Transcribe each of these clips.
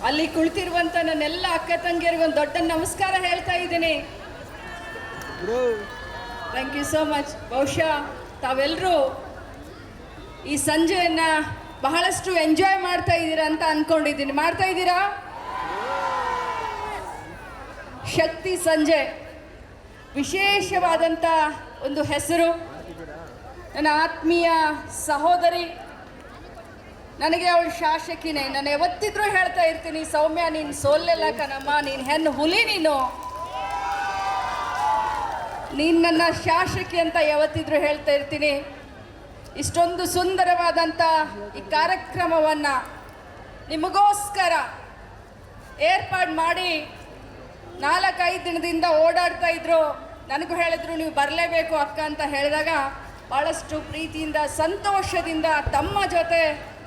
ಅಲ್ಲಿ ಕುಳಿತಿರುವಂಥ ನನ್ನೆಲ್ಲ ಅಕ್ಕ ತಂಗಿಯರಿಗೂ ಒಂದು ದೊಡ್ಡ ನಮಸ್ಕಾರ ಹೇಳ್ತಾ ಇದ್ದೀನಿ. Thank you so much. ಬಹುಶಃ ತಾವೆಲ್ಲರೂ ಈ ಸಂಜೆಯನ್ನು ಬಹಳಷ್ಟು ಎಂಜಾಯ್ ಮಾಡ್ತಾ ಇದ್ದೀರಾ ಅಂತ ಅಂದ್ಕೊಂಡಿದ್ದೀನಿ. ಮಾಡ್ತಾ ಇದ್ದೀರಾ? ಶಕ್ತಿ ಸಂಜೆ ವಿಶೇಷವಾದಂಥ ಒಂದು ಹೆಸರು. ನನ್ನ ಆತ್ಮೀಯ ಸಹೋದರಿ, ನನಗೆ ಅವಳು ಶಾಸಕಿನೇ. ನಾನು ಯಾವತ್ತಿದ್ರೂ ಹೇಳ್ತಾ ಇರ್ತೀನಿ, ಸೌಮ್ಯ ನೀನು ಸೋಲ್ಲೆಲ್ಲ ಕಣಮ್ಮ, ನೀನು ಹೆಣ್ಣು ಹುಲಿ, ನೀನು ನನ್ನ ಶಾಸಕಿ ಅಂತ ಯಾವತ್ತಿದ್ರೂ ಹೇಳ್ತಾ ಇರ್ತೀನಿ. ಇಷ್ಟೊಂದು ಸುಂದರವಾದಂಥ ಈ ಕಾರ್ಯಕ್ರಮವನ್ನು ನಿಮಗೋಸ್ಕರ ಏರ್ಪಾಡು ಮಾಡಿ 4-5 ದಿನದಿಂದ ಓಡಾಡ್ತಾ ಇದ್ರು. ನನಗೂ ಹೇಳಿದ್ರು ನೀವು ಬರಲೇಬೇಕು ಅಕ್ಕ ಅಂತ ಹೇಳಿದಾಗ ಭಾಳಷ್ಟು ಪ್ರೀತಿಯಿಂದ ಸಂತೋಷದಿಂದ ತಮ್ಮ ಜೊತೆ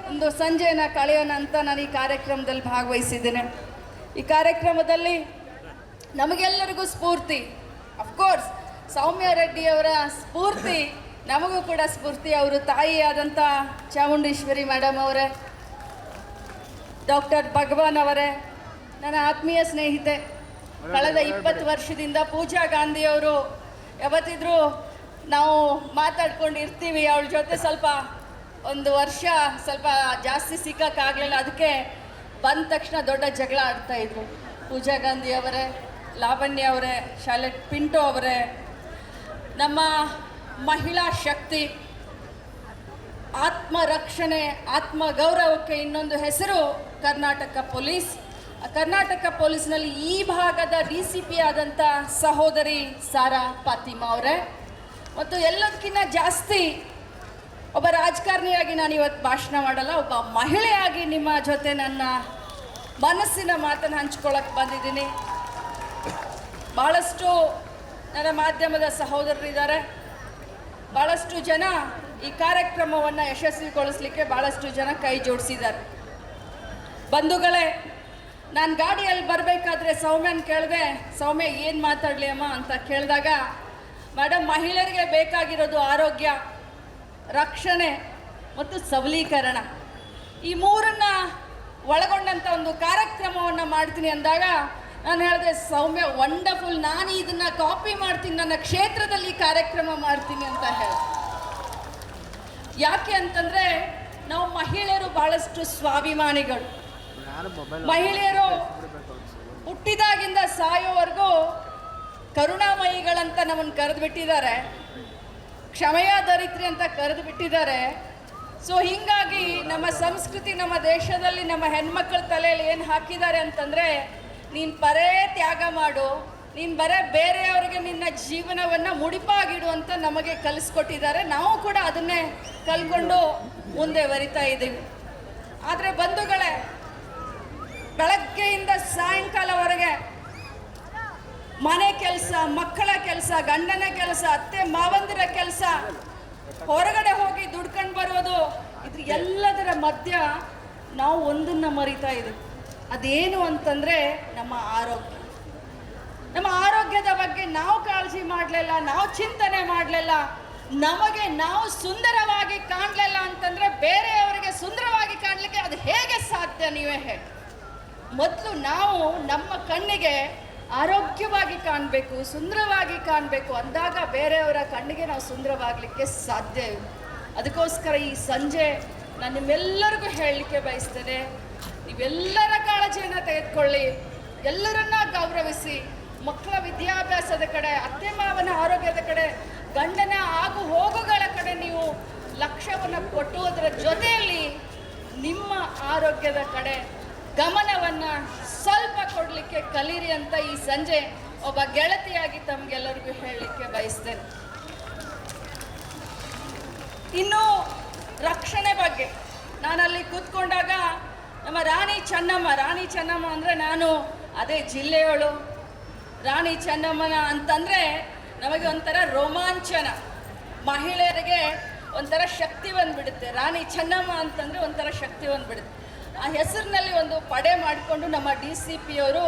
ಒಂದು ಸಂಜೆಯನ್ನು ಕಳೆಯೋಣ ಅಂತ ನಾನು ಈ ಕಾರ್ಯಕ್ರಮದಲ್ಲಿ ಭಾಗವಹಿಸಿದ್ದೇನೆ. ಈ ಕಾರ್ಯಕ್ರಮದಲ್ಲಿ ನಮಗೆಲ್ಲರಿಗೂ ಸ್ಫೂರ್ತಿ, ಅಫ್ಕೋರ್ಸ್ ಸೌಮ್ಯ ರೆಡ್ಡಿಯವರ ಸ್ಫೂರ್ತಿ ನಮಗೂ ಕೂಡ ಸ್ಫೂರ್ತಿ. ಅವರು ತಾಯಿಯಾದಂಥ ಚಾಮುಂಡೇಶ್ವರಿ ಮೇಡಮ್ ಅವರೇ, ಡಾಕ್ಟರ್ ಭಗವಾನ್ ಅವರೇ, ನನ್ನ ಆತ್ಮೀಯ ಸ್ನೇಹಿತೆ. ಕಳೆದ 20 ವರ್ಷದಿಂದ ಪೂಜಾ ಗಾಂಧಿಯವರು ಯಾವತ್ತಿದ್ರೂ ನಾವು ಮಾತಾಡ್ಕೊಂಡಿರ್ತೀವಿ. ಅವಳ ಜೊತೆ ಸ್ವಲ್ಪ ಒಂದು ವರ್ಷ ಸ್ವಲ್ಪ ಜಾಸ್ತಿ ಸಿಕ್ಕಾಗಲಿಲ್ಲ, ಅದಕ್ಕೆ ಬಂದ ತಕ್ಷಣ ದೊಡ್ಡ ಜಗಳ ಆಡ್ತಾಯಿದ್ರು. ಪೂಜಾ ಗಾಂಧಿ ಅವರೇ, ಲಾವಣ್ಯ ಅವರೇ, ಶಾಲೆಟ್ ಪಿಂಟೋ ಅವರೇ, ನಮ್ಮ ಮಹಿಳಾ ಶಕ್ತಿ, ಆತ್ಮರಕ್ಷಣೆ, ಆತ್ಮಗೌರವಕ್ಕೆ ಇನ್ನೊಂದು ಹೆಸರು ಕರ್ನಾಟಕ ಪೊಲೀಸ್. ಕರ್ನಾಟಕ ಪೊಲೀಸ್ನಲ್ಲಿ ಈ ಭಾಗದ DCP ಆದಂಥ ಸಹೋದರಿ ಸಾರಾ ಫಾತಿಮಾ ಅವರೇ, ಮತ್ತು ಎಲ್ಲದಕ್ಕಿಂತ ಜಾಸ್ತಿ ಒಬ್ಬ ರಾಜಕಾರಣಿಯಾಗಿ ನಾನು ಇವತ್ತು ಭಾಷಣ ಮಾಡಲ್ಲ, ಒಬ್ಬ ಮಹಿಳೆಯಾಗಿ ನಿಮ್ಮ ಜೊತೆ ನನ್ನ ಮನಸ್ಸಿನ ಮಾತನ್ನು ಹಂಚ್ಕೊಳ್ಳೋಕ್ಕೆ ಬಂದಿದ್ದೀನಿ. ಭಾಳಷ್ಟು ನನ್ನ ಮಾಧ್ಯಮದ ಸಹೋದರರಿದ್ದಾರೆ. ಭಾಳಷ್ಟು ಜನ ಈ ಕಾರ್ಯಕ್ರಮವನ್ನು ಯಶಸ್ವಿಗೊಳಿಸಲಿಕ್ಕೆ ಭಾಳಷ್ಟು ಜನ ಕೈ ಜೋಡಿಸಿದ್ದಾರೆ. ಬಂಧುಗಳೇ, ನಾನು ಗಾಡಿಯಲ್ಲಿ ಬರಬೇಕಾದ್ರೆ ಸೌಮ್ಯನ ಕೇಳಿದೆ, ಸೌಮ್ಯ ಏನು ಮಾತಾಡಲಿ ಅಮ್ಮ ಅಂತ ಕೇಳಿದಾಗ, ಮೇಡಮ್ ಮಹಿಳೆಯರಿಗೆ ಬೇಕಾಗಿರೋದು ಆರೋಗ್ಯ, ರಕ್ಷಣೆ ಮತ್ತು ಸಬಲೀಕರಣ, ಈ ಮೂರನ್ನು ಒಳಗೊಂಡಂಥ ಒಂದು ಕಾರ್ಯಕ್ರಮವನ್ನು ಮಾಡ್ತೀನಿ ಅಂದಾಗ ನಾನು ಹೇಳಿದೆ, ಸೌಮ್ಯ ವಂಡರ್ಫುಲ್, ನಾನು ಇದನ್ನು ಕಾಪಿ ಮಾಡ್ತೀನಿ, ನನ್ನ ಕ್ಷೇತ್ರದಲ್ಲಿ ಕಾರ್ಯಕ್ರಮ ಮಾಡ್ತೀನಿ ಅಂತ ಹೇಳಿ. ಯಾಕೆ ಅಂತಂದರೆ ನಾವು ಮಹಿಳೆಯರು ಭಾಳಷ್ಟು ಸ್ವಾಭಿಮಾನಿಗಳು. ಮಹಿಳೆಯರು ಹುಟ್ಟಿದಾಗಿಂದ ಸಾಯೋವರೆಗೂ ಕರುಣಾಮಯಿಗಳಂತ ನಮ್ಮನ್ನು ಕರೆದು ಬಿಟ್ಟಿದ್ದಾರೆ, ಕ್ಷಮೆಯ ಧರಿತ್ರಿ ಅಂತ ಕರೆದು ಬಿಟ್ಟಿದ್ದಾರೆ. ಸೊ ಹೀಗಾಗಿ ನಮ್ಮ ಸಂಸ್ಕೃತಿ, ನಮ್ಮ ದೇಶದಲ್ಲಿ ನಮ್ಮ ಹೆಣ್ಮಕ್ಳ ತಲೆಯಲ್ಲಿ ಏನು ಹಾಕಿದ್ದಾರೆ ಅಂತಂದರೆ, ನೀನು ಬರೇ ತ್ಯಾಗ ಮಾಡು, ನೀನು ಬರೇ ಬೇರೆಯವರಿಗೆ ನಿನ್ನ ಜೀವನವನ್ನು ಮುಡಿಪಾಗಿಡು ಅಂತ ನಮಗೆ ಕಲಿಸ್ಕೊಟ್ಟಿದ್ದಾರೆ. ನಾವು ಕೂಡ ಅದನ್ನೇ ಕಲ್ಕೊಂಡು ಮುಂದೆ ಬರಿತಾ ಇದ್ದೀವಿ. ಆದರೆ ಬಂಧುಗಳೇ, ಬೆಳಗ್ಗೆಯಿಂದ ಸಾಯಂಕಾಲವರೆಗೆ ಮನೆ ಕೆಲಸ, ಮಕ್ಕಳ ಕೆಲಸ, ಗಂಡನ ಕೆಲಸ, ಅತ್ತೆ ಮಾವಂದಿರ ಕೆಲಸ, ಹೊರಗಡೆ ಹೋಗಿ ದುಡ್ಕೊಂಡು ಬರೋದು, ಇದ್ರ ಎಲ್ಲದರ ಮಧ್ಯ ನಾವು ಒಂದನ್ನು ಮರಿತಾ ಇದ್ದೀವಿ. ಅದೇನು ಅಂತಂದರೆ ನಮ್ಮ ಆರೋಗ್ಯ. ನಮ್ಮ ಆರೋಗ್ಯದ ಬಗ್ಗೆ ನಾವು ಕಾಳಜಿ ಮಾಡಲಿಲ್ಲ, ನಾವು ಚಿಂತನೆ ಮಾಡಲಿಲ್ಲ. ನಮಗೆ ನಾವು ಸುಂದರವಾಗಿ ಕಾಣಲಿಲ್ಲ ಅಂತಂದರೆ ಬೇರೆಯವರಿಗೆ ಸುಂದರವಾಗಿ ಕಾಣಲಿಕ್ಕೆ ಅದು ಹೇಗೆ ಸಾಧ್ಯ, ನೀವೇ ಹೇಳಿ. ಮೊದಲು ನಾವು ನಮ್ಮ ಕಣ್ಣಿಗೆ ಆರೋಗ್ಯವಾಗಿ ಕಾಣಬೇಕು, ಸುಂದರವಾಗಿ ಕಾಣಬೇಕು ಅಂದಾಗ ಬೇರೆಯವರ ಕಣ್ಣಿಗೆ ನಾವು ಸುಂದರವಾಗಲಿಕ್ಕೆ ಸಾಧ್ಯ ಇಲ್ಲ. ಅದಕ್ಕೋಸ್ಕರ ಈ ಸಂಜೆ ನಾನು ನಿಮ್ಮೆಲ್ಲರಿಗೂ ಹೇಳಲಿಕ್ಕೆ ಬಯಸ್ತೇನೆ, ನೀವೆಲ್ಲರ ಕಾಳಜಿಯನ್ನು ತೆಗೆದುಕೊಳ್ಳಿ, ಎಲ್ಲರನ್ನ ಗೌರವಿಸಿ, ಮಕ್ಕಳ ವಿದ್ಯಾಭ್ಯಾಸದ ಕಡೆ, ಅತ್ತೆ ಮಾವನ ಆರೋಗ್ಯದ ಕಡೆ, ಗಂಡನ ಆಗು ಹೋಗುಗಳ ಕಡೆ ನೀವು ಲಕ್ಷ್ಯವನ್ನು ಕೊಟ್ಟುವುದರ ಜೊತೆಯಲ್ಲಿ ನಿಮ್ಮ ಆರೋಗ್ಯದ ಕಡೆ ಗಮನವನ್ನು ಸ್ವಲ್ಪ ಕೊಡಲಿಕ್ಕೆ ಕಲೀರಿ ಅಂತ ಈ ಸಂಜೆ ಒಬ್ಬ ಗೆಳತಿಯಾಗಿ ತಮಗೆಲ್ಲರಿಗೂ ಹೇಳಲಿಕ್ಕೆ ಬಯಸ್ತೇನೆ. ಇನ್ನು ರಕ್ಷಣೆ ಬಗ್ಗೆ ನಾನಲ್ಲಿ ಕೂತ್ಕೊಂಡಾಗ ನಮ್ಮ ರಾಣಿ ಚೆನ್ನಮ್ಮ ಅಂದರೆ ನಾನು ಅದೇ ಜಿಲ್ಲೆಯವಳು. ರಾಣಿ ಚೆನ್ನಮ್ಮನ ಅಂತಂದರೆ ನಮಗೆ ಒಂಥರ ರೋಮಾಂಚನ, ಮಹಿಳೆಯರಿಗೆ ಒಂಥರ ಶಕ್ತಿ ಬಂದುಬಿಡುತ್ತೆ. ರಾಣಿ ಚೆನ್ನಮ್ಮ ಅಂತಂದರೆ ಒಂಥರ ಶಕ್ತಿ ಬಂದುಬಿಡುತ್ತೆ. ಆ ಹೆಸರಿನಲ್ಲಿ ಒಂದು ಪಡೆ ಮಾಡಿಕೊಂಡು ನಮ್ಮ DCP ಅವರು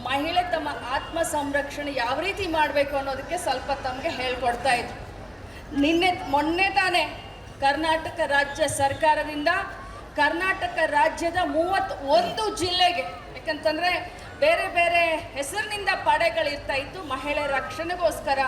ಮಹಿಳೆ ತಮ್ಮ ಆತ್ಮ ಸಂರಕ್ಷಣೆ ಯಾವ ರೀತಿ ಮಾಡಬೇಕು ಅನ್ನೋದಕ್ಕೆ ಸ್ವಲ್ಪ ತಮಗೆ ಹೇಳ್ಕೊಡ್ತಾ ಇದ್ರು. ಮೊನ್ನೆ ತಾನೇ ಕರ್ನಾಟಕ ರಾಜ್ಯ ಸರ್ಕಾರದಿಂದ ಕರ್ನಾಟಕ ರಾಜ್ಯದ 31 ಜಿಲ್ಲೆಗೆ, ಯಾಕಂತಂದರೆ ಬೇರೆ ಬೇರೆ ಹೆಸರಿನಿಂದ ಪಡೆಗಳಿರ್ತಾ ಇತ್ತು ಮಹಿಳೆಯರ ರಕ್ಷಣೆಗೋಸ್ಕರ.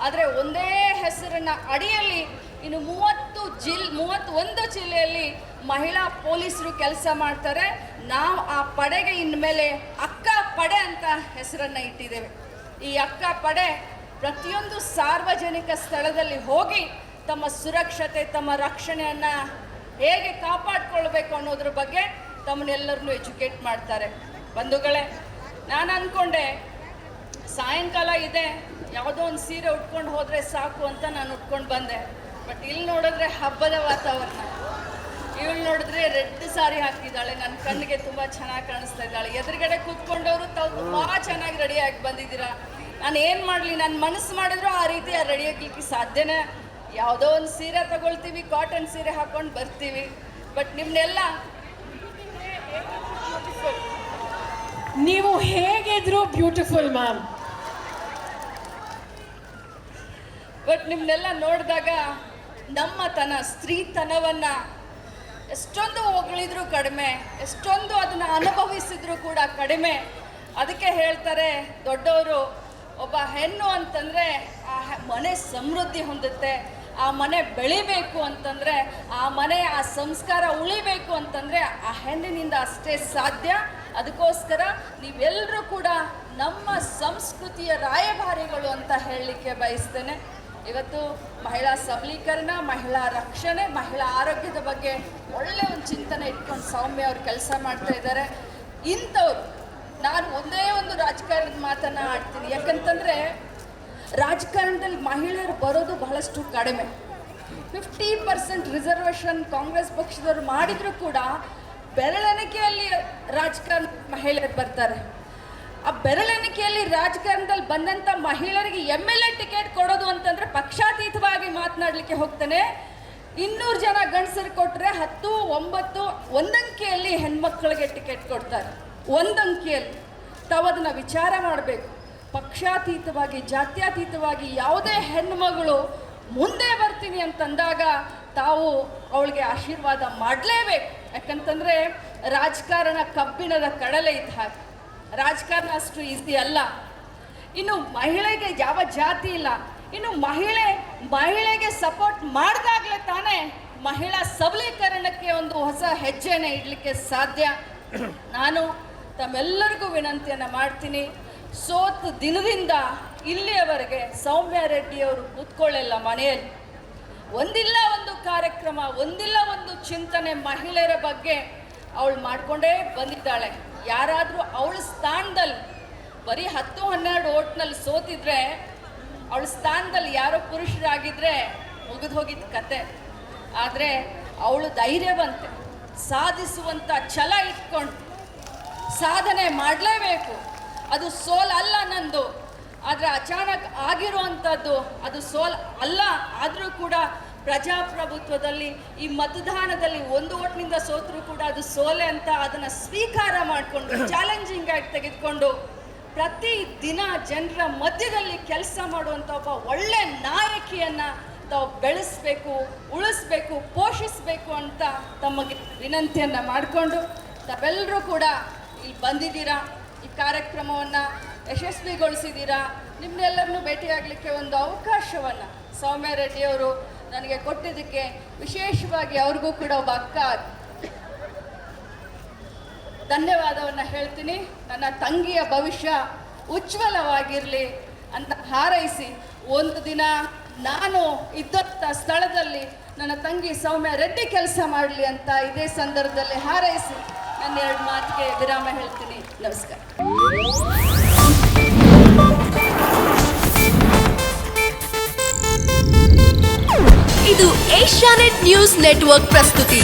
ಆದರೆ ಒಂದೇ ಹೆಸರಿನ ಅಡಿಯಲ್ಲಿ ಇನ್ನು 31 ಜಿಲ್ಲೆಯಲ್ಲಿ ಮಹಿಳಾ ಪೊಲೀಸರು ಕೆಲಸ ಮಾಡ್ತಾರೆ. ನಾವು ಆ ಪಡೆಗೆ ಇನ್ಮೇಲೆ ಅಕ್ಕ ಪಡೆ ಅಂತ ಹೆಸರನ್ನು ಇಟ್ಟಿದ್ದೇವೆ. ಈ ಅಕ್ಕ ಪಡೆ ಪ್ರತಿಯೊಂದು ಸಾರ್ವಜನಿಕ ಸ್ಥಳದಲ್ಲಿ ಹೋಗಿ ತಮ್ಮ ಸುರಕ್ಷತೆ, ತಮ್ಮ ರಕ್ಷಣೆಯನ್ನು ಹೇಗೆ ಕಾಪಾಡಿಕೊಳ್ಬೇಕು ಅನ್ನೋದ್ರ ಬಗ್ಗೆ ತಮ್ಮನ್ನೆಲ್ಲರನ್ನೂ ಎಜುಕೇಟ್ ಮಾಡ್ತಾರೆ. ಬಂಧುಗಳೇ, ನಾನು ಅಂದ್ಕೊಂಡೆ ಸಾಯಂಕಾಲ ಇದೆ, ಯಾವುದೋ ಒಂದು ಸೀರೆ ಉಟ್ಕೊಂಡು ಹೋದರೆ ಸಾಕು ಅಂತ ನಾನು ಉಟ್ಕೊಂಡು ಬಂದೆ. ಬಟ್ ಇಲ್ಲಿ ನೋಡಿದ್ರೆ ಹಬ್ಬದ ವಾತಾವರಣ. ಇವಳು ನೋಡಿದ್ರೆ ರೆಡ್ ಸಾರಿ ಹಾಕಿದ್ದಾಳೆ, ನನ್ನ ಕಣ್ಣಿಗೆ ತುಂಬ ಚೆನ್ನಾಗಿ ಕಾಣಿಸ್ತಾ ಇದ್ದಾಳೆ. ಎದುರುಗಡೆ ಕೂತ್ಕೊಂಡವರು ತಾವು ತುಂಬ ಚೆನ್ನಾಗಿ ರೆಡಿಯಾಗಿ ಬಂದಿದ್ದೀರಾ. ನಾನು ಏನು ಮಾಡಲಿ, ನನ್ನ ಮನಸ್ಸು ಮಾಡಿದ್ರು ಆ ರೀತಿ ರೆಡಿ ಆಗಲಿಕ್ಕೆ ಸಾಧ್ಯನೇ. ಯಾವುದೋ ಒಂದು ಸೀರೆ ತಗೊಳ್ತೀವಿ, ಕಾಟನ್ ಸೀರೆ ಹಾಕೊಂಡು ಬರ್ತೀವಿ. ಬಟ್ ನಿಮ್ಮನ್ನೆಲ್ಲ ನೀವು ಹೇಗಿದ್ರು ಬ್ಯೂಟಿಫುಲ್ ಮ್ಯಾಮ್. ಬಟ್ ನಿಮ್ಮನ್ನೆಲ್ಲ ನೋಡಿದಾಗ ನಮ್ಮತನ, ಸ್ತ್ರೀತನವನ್ನು ಎಷ್ಟೊಂದು ಹೊಗಳಿದ್ರು ಕಡಿಮೆ, ಎಷ್ಟೊಂದು ಅದನ್ನು ಅನುಭವಿಸಿದ್ರು ಕೂಡ ಕಡಿಮೆ. ಅದಕ್ಕೆ ಹೇಳ್ತಾರೆ ದೊಡ್ಡವರು, ಒಬ್ಬ ಹೆಣ್ಣು ಅಂತಂದರೆ ಆ ಮನೆ ಸಮೃದ್ಧಿ ಹೊಂದುತ್ತೆ, ಆ ಮನೆ ಬೆಳಿಬೇಕು ಅಂತಂದರೆ, ಆ ಮನೆ ಆ ಸಂಸ್ಕಾರ ಉಳಿಬೇಕು ಅಂತಂದರೆ ಆ ಹೆಣ್ಣಿನಿಂದ ಅಷ್ಟೇ ಸಾಧ್ಯ. ಅದಕ್ಕೋಸ್ಕರ ನೀವೆಲ್ಲರೂ ಕೂಡ ನಮ್ಮ ಸಂಸ್ಕೃತಿಯ ರಾಯಭಾರಿಗಳು ಅಂತ ಹೇಳಲಿಕ್ಕೆ ಬಯಸ್ತೇನೆ. ಇವತ್ತು ಮಹಿಳಾ ಸಬಲೀಕರಣ, ಮಹಿಳಾ ರಕ್ಷಣೆ, ಮಹಿಳಾ ಆರೋಗ್ಯದ ಬಗ್ಗೆ ಒಳ್ಳೆ ಒಂದು ಚಿಂತನೆ ಇಟ್ಕೊಂಡು ಸೌಮ್ಯ ಅವರು ಕೆಲಸ ಮಾಡ್ತಾ ಇದ್ದಾರೆ. ಇಂಥವ್ರು, ನಾನು ಒಂದೇ ಒಂದು ರಾಜಕಾರಣದ ಮಾತನ್ನು ಆಡ್ತೀನಿ. ಯಾಕಂತಂದರೆ ರಾಜಕಾರಣದಲ್ಲಿ ಮಹಿಳೆಯರು ಬರೋದು ಬಹಳಷ್ಟು ಕಡಿಮೆ. 50% ರಿಸರ್ವೇಷನ್ ಕಾಂಗ್ರೆಸ್ ಪಕ್ಷದವರು ಮಾಡಿದರೂ ಕೂಡ ಬೆರಳೆಣಿಕೆಯಲ್ಲಿ ರಾಜಕಾರಣ ಮಹಿಳೆಯರು ಬರ್ತಾರೆ. ಆ ಬೆರಳೆಣಿಕೆಯಲ್ಲಿ ರಾಜಕಾರಣದಲ್ಲಿ ಬಂದಂಥ ಮಹಿಳೆಯರಿಗೆ MLA ಟಿಕೆಟ್ ಕೊಡೋದು ಅಂತಂದರೆ ಪಕ್ಷಾತೀತವಾಗಿ ಮಾತನಾಡಲಿಕ್ಕೆ ಹೋಗ್ತಾನೆ. 200 ಜನ ಗಂಡಸರು ಕೊಟ್ಟರೆ 10, 9 ಒಂದಂಕಿಯಲ್ಲಿ ಹೆಣ್ಮಕ್ಳಿಗೆ ಟಿಕೆಟ್ ಕೊಡ್ತಾರೆ. ಒಂದಂಕಿಯಲ್ಲಿ ತಾವು ಅದನ್ನು ವಿಚಾರ ಮಾಡಬೇಕು. ಪಕ್ಷಾತೀತವಾಗಿ, ಜಾತ್ಯತೀತವಾಗಿ ಯಾವುದೇ ಹೆಣ್ಣುಮಗಳು ಮುಂದೆ ಬರ್ತೀನಿ ಅಂತಂದಾಗ ತಾವು ಅವಳಿಗೆ ಆಶೀರ್ವಾದ ಮಾಡಲೇಬೇಕು. ಯಾಕಂತಂದರೆ ರಾಜಕಾರಣ ಕಬ್ಬಿಣದ ಕಡಲೆ ಇದ್ದ ಹಾಗೆ. ರಾಜಕಾರಣ ಅಷ್ಟು ಈಸಿ ಅಲ್ಲ. ಇನ್ನು ಮಹಿಳೆಗೆ ಯಾವ ಜಾತಿ ಇಲ್ಲ. ಇನ್ನು ಮಹಿಳೆಗೆ ಸಪೋರ್ಟ್ ಮಾಡಿದಾಗಲೇ ತಾನೇ ಮಹಿಳಾ ಸಬಲೀಕರಣಕ್ಕೆ ಒಂದು ಹೊಸ ಹೆಜ್ಜೆಯನ್ನು ಇಡಲಿಕ್ಕೆ ಸಾಧ್ಯ. ನಾನು ತಮ್ಮೆಲ್ಲರಿಗೂ ವಿನಂತಿಯನ್ನು ಮಾಡ್ತೀನಿ, ಸೋತ ದಿನದಿಂದ ಇಲ್ಲಿಯವರೆಗೆ ಸೌಮ್ಯ ರೆಡ್ಡಿಯವರು ಕೂತ್ಕೊಳ್ಳಿಲ್ಲ ಮನೆಯಲ್ಲಿ. ಒಂದಿಲ್ಲ ಒಂದು ಕಾರ್ಯಕ್ರಮ, ಒಂದಿಲ್ಲ ಒಂದು ಚಿಂತನೆ ಮಹಿಳೆಯರ ಬಗ್ಗೆ ಅವಳು ಮಾಡಿಕೊಂಡೇ ಬಂದಿದ್ದಾಳೆ. ಯಾರಾದರೂ ಅವಳ ಸ್ಥಾನದಲ್ಲಿ ಬರೀ 10-12 ಓಟ್ನಲ್ಲಿ ಸೋತಿದ್ರೆ, ಅವಳ ಸ್ಥಾನದಲ್ಲಿ ಯಾರೋ ಪುರುಷರಾಗಿದ್ದರೆ ಮುಗಿದು ಹೋಗಿದ್ದ ಕತೆ. ಆದರೆ ಅವಳು ಧೈರ್ಯವಂತೆ, ಸಾಧಿಸುವಂಥ ಛಲ ಇಟ್ಕೊಂಡು ಸಾಧನೆ ಮಾಡಲೇಬೇಕು. ಅದು ಸೋಲ್ ಅಲ್ಲ ನಂದು. ಆದರೆ ಅಚಾನಕ್ ಆಗಿರುವಂಥದ್ದು ಅದು ಸೋಲ್ ಅಲ್ಲ. ಆದರೂ ಕೂಡ ಪ್ರಜಾಪ್ರಭುತ್ವದಲ್ಲಿ ಈ ಮತದಾನದಲ್ಲಿ 1 ಓಟ್ನಿಂದ ಸೋತರೂ ಕೂಡ ಅದು ಸೋಲೆ ಅಂತ ಅದನ್ನು ಸ್ವೀಕಾರ ಮಾಡಿಕೊಂಡು ಚಾಲೆಂಜಿಂಗ್ ಆಗಿ ತೆಗೆದುಕೊಂಡು ಪ್ರತಿ ದಿನ ಜನರ ಮಧ್ಯದಲ್ಲಿ ಕೆಲಸ ಮಾಡುವಂಥ ಒಬ್ಬ ಒಳ್ಳೆ ನಾಯಕಿಯನ್ನು ತಾವು ಬೆಳೆಸಬೇಕು, ಉಳಿಸ್ಬೇಕು, ಪೋಷಿಸಬೇಕು ಅಂತ ತಮಗೆ ವಿನಂತಿಯನ್ನು ಮಾಡಿಕೊಂಡು ತಾವೆಲ್ಲರೂ ಕೂಡ ಇಲ್ಲಿ ಬಂದಿದ್ದೀರಾ, ಈ ಕಾರ್ಯಕ್ರಮವನ್ನು ಯಶಸ್ವಿಗೊಳಿಸಿದ್ದೀರಾ. ನಿಮ್ಮನ್ನೆಲ್ಲರನ್ನೂ ಭೇಟಿಯಾಗಲಿಕ್ಕೆ ಒಂದು ಅವಕಾಶವನ್ನು ಸೌಮ್ಯ ರೆಡ್ಡಿಯವರು ನನಗೆ ಕೊಟ್ಟಿದ್ದಕ್ಕೆ ವಿಶೇಷವಾಗಿ ಅವ್ರಿಗೂ ಕೂಡ ಒಬ್ಬ ಅಕ್ಕ ಧನ್ಯವಾದವನ್ನು ಹೇಳ್ತೀನಿ. ನನ್ನ ತಂಗಿಯ ಭವಿಷ್ಯ ಉಜ್ವಲವಾಗಿರಲಿ ಅಂತ ಹಾರೈಸಿ, ಒಂದು ದಿನ ನಾನು ಇದ್ದಂಥ ಸ್ಥಳದಲ್ಲಿ ನನ್ನ ತಂಗಿ ಸೌಮ್ಯ ರೆಡ್ಡಿ ಕೆಲಸ ಮಾಡಲಿ ಅಂತ ಇದೇ ಸಂದರ್ಭದಲ್ಲಿ ಹಾರೈಸಿ ನನ್ನ 2 ಮಾತಿಗೆ ವಿರಾಮ ಹೇಳ್ತೀನಿ. ನಮಸ್ಕಾರ. ಇದು ಏಷ್ಯಾನೆಟ್ ನ್ಯೂಸ್ ನೆಟ್ವರ್ಕ್ ಪ್ರಸ್ತುತಿ.